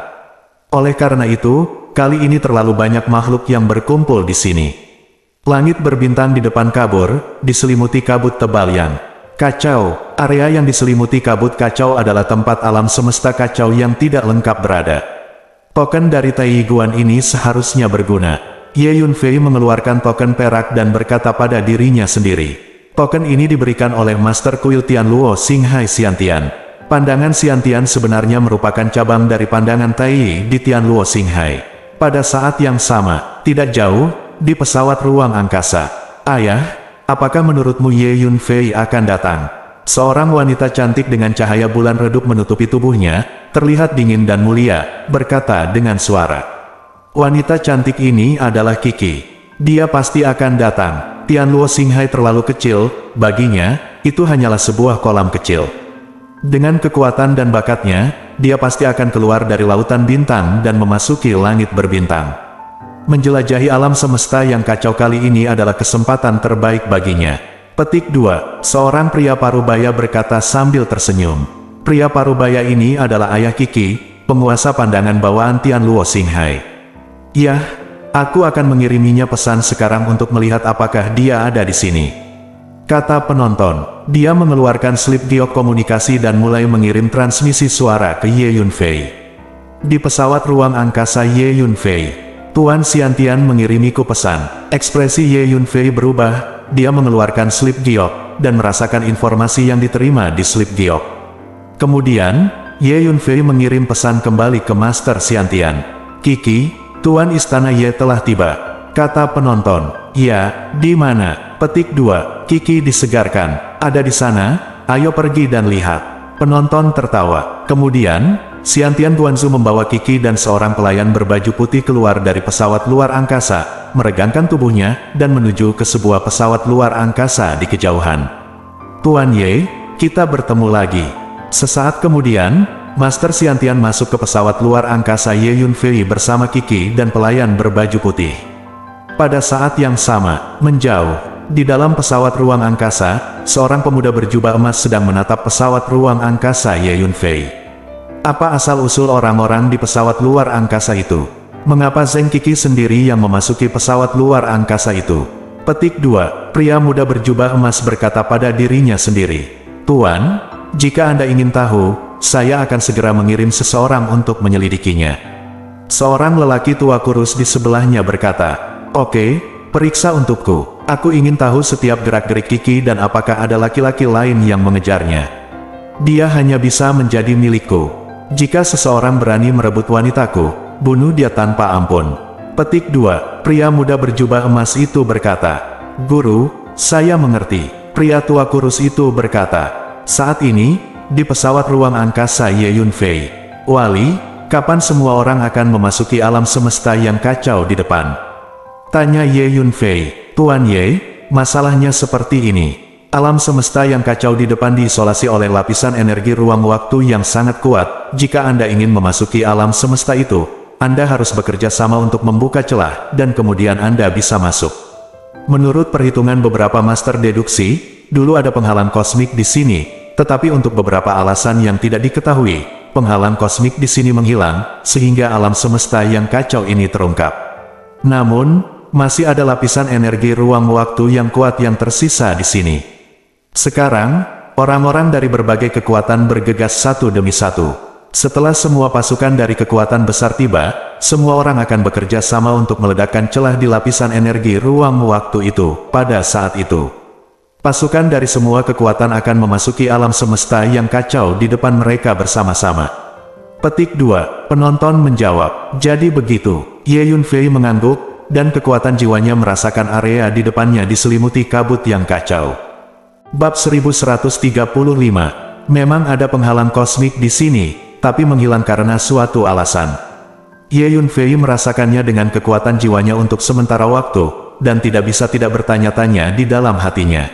Oleh karena itu, kali ini terlalu banyak makhluk yang berkumpul di sini. Langit berbintang di depan kabur, diselimuti kabut tebal yang kacau. Area yang diselimuti kabut kacau adalah tempat alam semesta kacau yang tidak lengkap berada. Token dari Tai Guan ini seharusnya berguna. Ye Yunfei mengeluarkan token perak dan berkata pada dirinya sendiri. Token ini diberikan oleh Master Kuil Tianluo Xinghai Xiantian. Pandangan Xiantian sebenarnya merupakan cabang dari pandangan Tai di Tianluo Xinghai. Pada saat yang sama, tidak jauh, di pesawat ruang angkasa. Ayah, apakah menurutmu Ye Yunfei akan datang? Seorang wanita cantik dengan cahaya bulan redup menutupi tubuhnya, terlihat dingin dan mulia, berkata dengan suara. Wanita cantik ini adalah Kiki. Dia pasti akan datang. Tianluo Xinghai terlalu kecil, baginya, itu hanyalah sebuah kolam kecil. Dengan kekuatan dan bakatnya, dia pasti akan keluar dari lautan bintang dan memasuki langit berbintang. Menjelajahi alam semesta yang kacau kali ini adalah kesempatan terbaik baginya. Petik 2, seorang pria parubaya berkata sambil tersenyum. Pria parubaya ini adalah ayah Kiki, penguasa pandangan bawaan Tianluo Xinghai. Yah, aku akan mengiriminya pesan sekarang untuk melihat apakah dia ada di sini. Kata penonton, dia mengeluarkan slip giok komunikasi dan mulai mengirim transmisi suara ke Ye Yunfei. Di pesawat ruang angkasa Ye Yunfei. Tuan Xiantian mengirimiku pesan. Ekspresi Ye Yunfei berubah, dia mengeluarkan slip giok, dan merasakan informasi yang diterima di slip giok. Kemudian, Ye Yunfei mengirim pesan kembali ke Master Xiantian. Kiki, Tuan Istana Ye telah tiba. Kata penonton. Ya, di mana? Petik 2, Kiki disegarkan. Ada di sana, ayo pergi dan lihat. Penonton tertawa. Kemudian, Xiantian Guanzu membawa Kiki dan seorang pelayan berbaju putih keluar dari pesawat luar angkasa, meregangkan tubuhnya, dan menuju ke sebuah pesawat luar angkasa di kejauhan. Tuan Ye, kita bertemu lagi. Sesaat kemudian, Master Xiantian masuk ke pesawat luar angkasa Ye Yunfei bersama Kiki dan pelayan berbaju putih. Pada saat yang sama, menjauh, di dalam pesawat ruang angkasa, seorang pemuda berjubah emas sedang menatap pesawat ruang angkasa Ye Yunfei. Apa asal-usul orang-orang di pesawat luar angkasa itu? Mengapa Zheng Kiki sendiri yang memasuki pesawat luar angkasa itu? Petik 2, pria muda berjubah emas berkata pada dirinya sendiri. Tuan, jika Anda ingin tahu, saya akan segera mengirim seseorang untuk menyelidikinya. Seorang lelaki tua kurus di sebelahnya berkata, Oke, periksa untukku. Aku ingin tahu setiap gerak-gerik Kiki dan apakah ada laki-laki lain yang mengejarnya. Dia hanya bisa menjadi milikku. Jika seseorang berani merebut wanitaku, bunuh dia tanpa ampun. Petik 2, pria muda berjubah emas itu berkata, Guru, saya mengerti. Pria tua kurus itu berkata, saat ini, di pesawat ruang angkasa Ye Yunfei. Wali, kapan semua orang akan memasuki alam semesta yang kacau di depan? Tanya Ye Yunfei. Tuan Ye, masalahnya seperti ini. Alam semesta yang kacau di depan diisolasi oleh lapisan energi ruang waktu yang sangat kuat. Jika Anda ingin memasuki alam semesta itu, Anda harus bekerja sama untuk membuka celah, dan kemudian Anda bisa masuk. Menurut perhitungan beberapa master deduksi, dulu ada penghalang kosmik di sini, tetapi untuk beberapa alasan yang tidak diketahui, penghalang kosmik di sini menghilang, sehingga alam semesta yang kacau ini terungkap. Namun, masih ada lapisan energi ruang waktu yang kuat yang tersisa di sini. Sekarang, orang-orang dari berbagai kekuatan bergegas satu demi satu. Setelah semua pasukan dari kekuatan besar tiba, semua orang akan bekerja sama untuk meledakkan celah di lapisan energi ruang waktu itu. Pada saat itu, pasukan dari semua kekuatan akan memasuki alam semesta yang kacau di depan mereka bersama-sama. Petik 2. Penonton menjawab, jadi begitu. Ye Yunfei mengangguk, dan kekuatan jiwanya merasakan area di depannya diselimuti kabut yang kacau. Bab 1135. Memang ada penghalang kosmik di sini, tapi menghilang karena suatu alasan. Ye Yunfei merasakannya dengan kekuatan jiwanya untuk sementara waktu, dan tidak bisa tidak bertanya-tanya di dalam hatinya.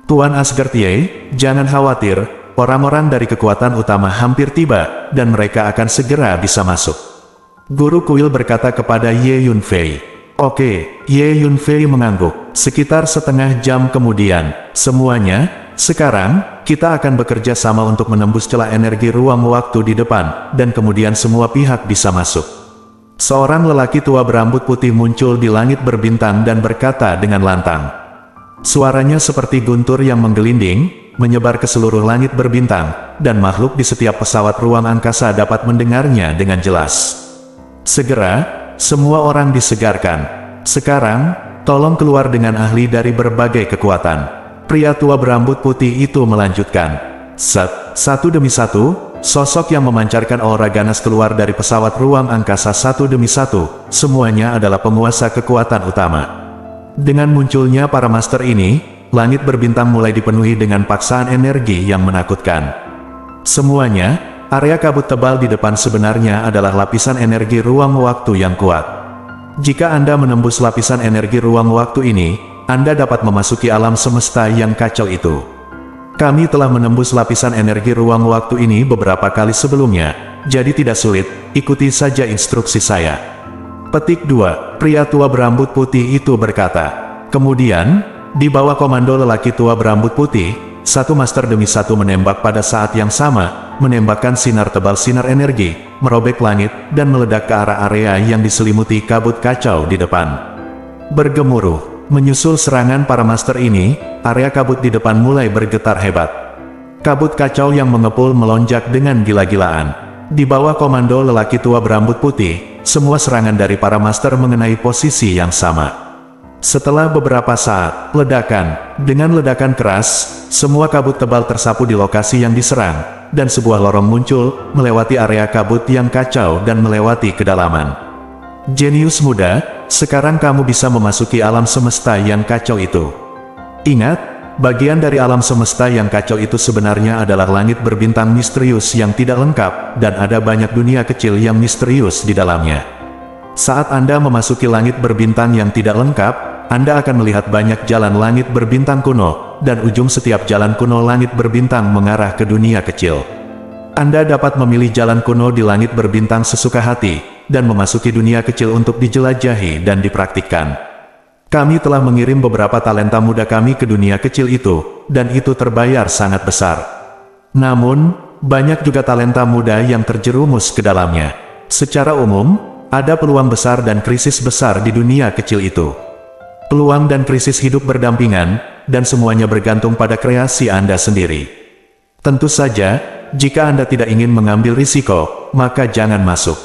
Tuan Asgard Ye, jangan khawatir, orang-orang dari kekuatan utama hampir tiba, dan mereka akan segera bisa masuk. Guru kuil berkata kepada Ye Yunfei. Oke, Ye Yunfei mengangguk. Sekitar setengah jam kemudian, semuanya, sekarang, kita akan bekerja sama untuk menembus celah energi ruang waktu di depan, dan kemudian semua pihak bisa masuk. Seorang lelaki tua berambut putih muncul di langit berbintang dan berkata dengan lantang. Suaranya seperti guntur yang menggelinding, menyebar ke seluruh langit berbintang, dan makhluk di setiap pesawat ruang angkasa dapat mendengarnya dengan jelas. Segera, semua orang disegarkan. Sekarang, tolong keluar dengan ahli dari berbagai kekuatan. Pria tua berambut putih itu melanjutkan. Satu demi satu, sosok yang memancarkan aura ganas keluar dari pesawat ruang angkasa satu demi satu. Semuanya adalah penguasa kekuatan utama. Dengan munculnya para master ini, langit berbintang mulai dipenuhi dengan paksaan energi yang menakutkan. Semuanya, area kabut tebal di depan sebenarnya adalah lapisan energi ruang waktu yang kuat. Jika Anda menembus lapisan energi ruang waktu ini, Anda dapat memasuki alam semesta yang kacau itu. Kami telah menembus lapisan energi ruang waktu ini beberapa kali sebelumnya, jadi tidak sulit, ikuti saja instruksi saya. Petik 2. Pria tua berambut putih itu berkata. Kemudian, di bawah komando lelaki tua berambut putih, satu master demi satu menembak pada saat yang sama, menembakkan sinar tebal sinar energi, merobek langit, dan meledak ke arah area yang diselimuti kabut kacau di depan. Bergemuruh, menyusul serangan para master ini, area kabut di depan mulai bergetar hebat. Kabut kacau yang mengepul melonjak dengan gila-gilaan. Di bawah komando lelaki tua berambut putih, semua serangan dari para master mengenai posisi yang sama. Setelah beberapa saat, dengan ledakan keras, semua kabut tebal tersapu di lokasi yang diserang, dan sebuah lorong muncul, melewati area kabut yang kacau dan melewati kedalaman. Jenius muda, sekarang kamu bisa memasuki alam semesta yang kacau itu. Ingat, bagian dari alam semesta yang kacau itu sebenarnya adalah langit berbintang misterius yang tidak lengkap, dan ada banyak dunia kecil yang misterius di dalamnya. Saat Anda memasuki langit berbintang yang tidak lengkap, Anda akan melihat banyak jalan langit berbintang kuno, dan ujung setiap jalan kuno langit berbintang mengarah ke dunia kecil. Anda dapat memilih jalan kuno di langit berbintang sesuka hati, dan memasuki dunia kecil untuk dijelajahi dan dipraktikkan. Kami telah mengirim beberapa talenta muda kami ke dunia kecil itu, dan itu terbayar sangat besar. Namun, banyak juga talenta muda yang terjerumus ke dalamnya. Secara umum, ada peluang besar dan krisis besar di dunia kecil itu. Peluang dan krisis hidup berdampingan, dan semuanya bergantung pada kreasi Anda sendiri. Tentu saja, jika Anda tidak ingin mengambil risiko, maka jangan masuk.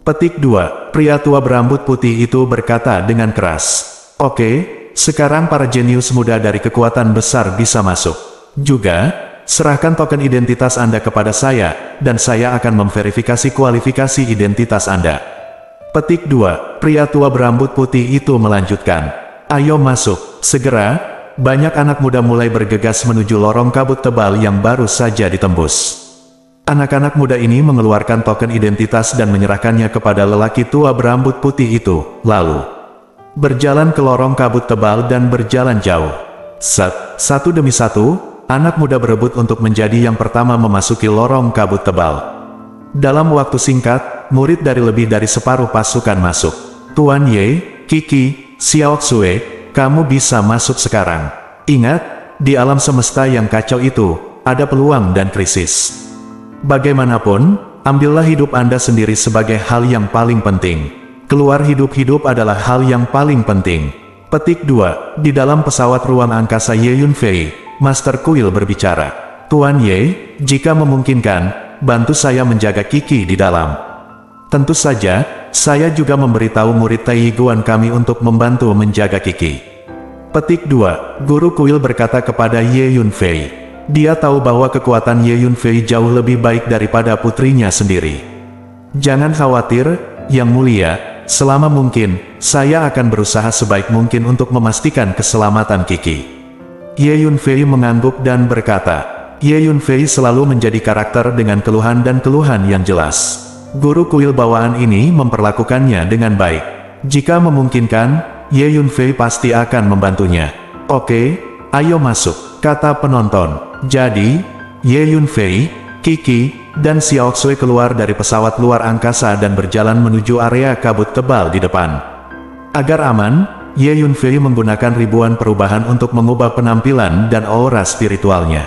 Petik 2. Pria tua berambut putih itu berkata dengan keras. Oke, sekarang para jenius muda dari kekuatan besar bisa masuk. Juga, serahkan token identitas Anda kepada saya, dan saya akan memverifikasi kualifikasi identitas Anda. Petik 2. Pria tua berambut putih itu melanjutkan. Ayo masuk, segera, banyak anak muda mulai bergegas menuju lorong kabut tebal yang baru saja ditembus. Anak-anak muda ini mengeluarkan token identitas dan menyerahkannya kepada lelaki tua berambut putih itu, lalu berjalan ke lorong kabut tebal dan berjalan jauh. Satu demi satu, anak muda berebut untuk menjadi yang pertama memasuki lorong kabut tebal. Dalam waktu singkat, murid dari lebih dari separuh pasukan masuk. Tuan Ye, Kiki, Xiaoxue, kamu bisa masuk sekarang. Ingat, di alam semesta yang kacau itu, ada peluang dan krisis. Bagaimanapun, ambillah hidup Anda sendiri sebagai hal yang paling penting. Keluar hidup-hidup adalah hal yang paling penting. Petik 2. Di dalam pesawat ruang angkasa Ye Yunfei, Master Kuil berbicara. Tuan Ye, jika memungkinkan, bantu saya menjaga Kiki di dalam. Tentu saja, saya juga memberitahu murid Taiyuan kami untuk membantu menjaga Kiki. Petik 2. Guru Kuil berkata kepada Ye Yunfei. Dia tahu bahwa kekuatan Ye Yunfei jauh lebih baik daripada putrinya sendiri. Jangan khawatir, Yang Mulia, selama mungkin, saya akan berusaha sebaik mungkin untuk memastikan keselamatan Kiki. Ye Yunfei mengangguk dan berkata, Ye Yunfei selalu menjadi karakter dengan keluhan dan keluhan yang jelas. Guru kuil bawaan ini memperlakukannya dengan baik. Jika memungkinkan, Ye Yunfei pasti akan membantunya. Oke, ayo masuk, kata penonton. Jadi, Ye Yunfei, Kiki, dan Xiaoxue keluar dari pesawat luar angkasa dan berjalan menuju area kabut tebal di depan. Agar aman, Ye Yunfei menggunakan ribuan perubahan untuk mengubah penampilan dan aura spiritualnya.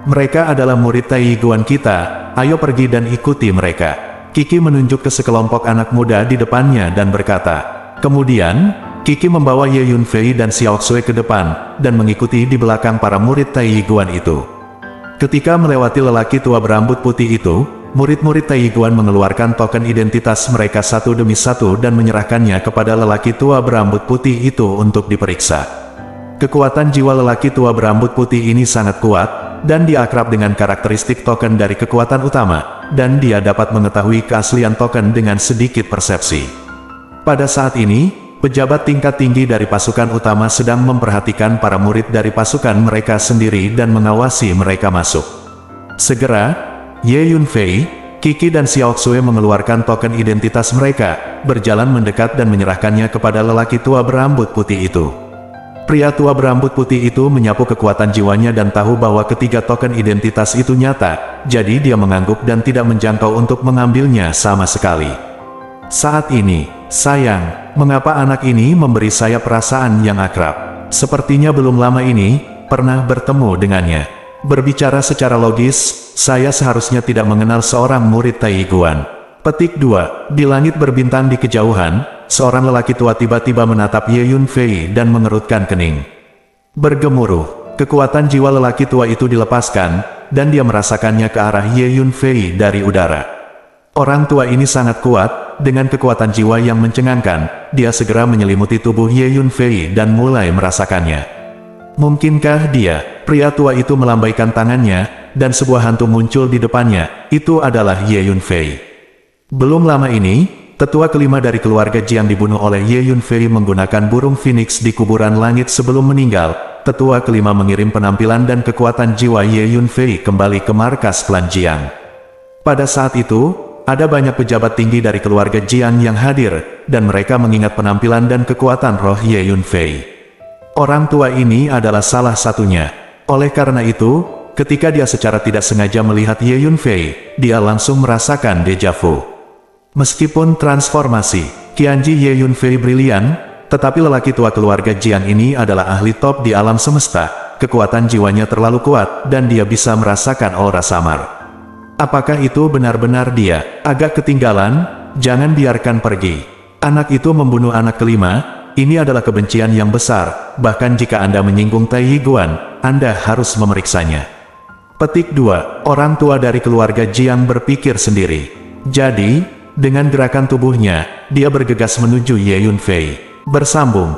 Mereka adalah murid Taiyuan kita, ayo pergi dan ikuti mereka. Kiki menunjuk ke sekelompok anak muda di depannya dan berkata. Kemudian, Kiki membawa Ye Yunfei dan Xiaoxue ke depan, dan mengikuti di belakang para murid Taiyuan itu. Ketika melewati lelaki tua berambut putih itu, murid-murid Taiyuan mengeluarkan token identitas mereka satu demi satu dan menyerahkannya kepada lelaki tua berambut putih itu untuk diperiksa. Kekuatan jiwa lelaki tua berambut putih ini sangat kuat, dan dia akrab dengan karakteristik token dari kekuatan utama, dan dia dapat mengetahui keaslian token dengan sedikit persepsi. Pada saat ini, pejabat tingkat tinggi dari pasukan utama sedang memperhatikan para murid dari pasukan mereka sendiri dan mengawasi mereka masuk. Segera, Ye Yunfei, Kiki dan Xiaoxue mengeluarkan token identitas mereka, berjalan mendekat dan menyerahkannya kepada lelaki tua berambut putih itu. Pria tua berambut putih itu menyapu kekuatan jiwanya dan tahu bahwa ketiga token identitas itu nyata, jadi dia mengangguk dan tidak menjangkau untuk mengambilnya sama sekali. Saat ini, sayang, mengapa anak ini memberi saya perasaan yang akrab? Sepertinya belum lama ini, pernah bertemu dengannya. Berbicara secara logis, saya seharusnya tidak mengenal seorang murid Taiyuan. Petik 2. Di langit berbintang di kejauhan, seorang lelaki tua tiba-tiba menatap Ye Yunfei dan mengerutkan kening. Bergemuruh, kekuatan jiwa lelaki tua itu dilepaskan, dan dia merasakannya ke arah Ye Yunfei dari udara. Orang tua ini sangat kuat, dengan kekuatan jiwa yang mencengangkan, dia segera menyelimuti tubuh Ye Yunfei dan mulai merasakannya. Mungkinkah dia, pria tua itu melambaikan tangannya, dan sebuah hantu muncul di depannya, itu adalah Ye Yunfei. Belum lama ini, tetua kelima dari keluarga Jiang dibunuh oleh Ye Yunfei menggunakan burung phoenix di kuburan langit sebelum meninggal. Tetua kelima mengirim penampilan dan kekuatan jiwa Ye Yunfei kembali ke markas klan Jiang. Pada saat itu, ada banyak pejabat tinggi dari keluarga Jiang yang hadir, dan mereka mengingat penampilan dan kekuatan roh Ye Yunfei. Orang tua ini adalah salah satunya. Oleh karena itu, ketika dia secara tidak sengaja melihat Ye Yunfei, dia langsung merasakan deja vu. Meskipun transformasi Qianji Ye Yunfei brilian, tetapi lelaki tua keluarga Jiang ini adalah ahli top di alam semesta. Kekuatan jiwanya terlalu kuat, dan dia bisa merasakan aura samar. Apakah itu benar-benar dia? Agak ketinggalan, jangan biarkan pergi. Anak itu membunuh anak kelima, ini adalah kebencian yang besar, bahkan jika Anda menyinggung Taiyuan, Anda harus memeriksanya. Petik 2. Orang tua dari keluarga Jiang berpikir sendiri. Jadi, dengan gerakan tubuhnya, dia bergegas menuju Ye Yunfei. Bersambung,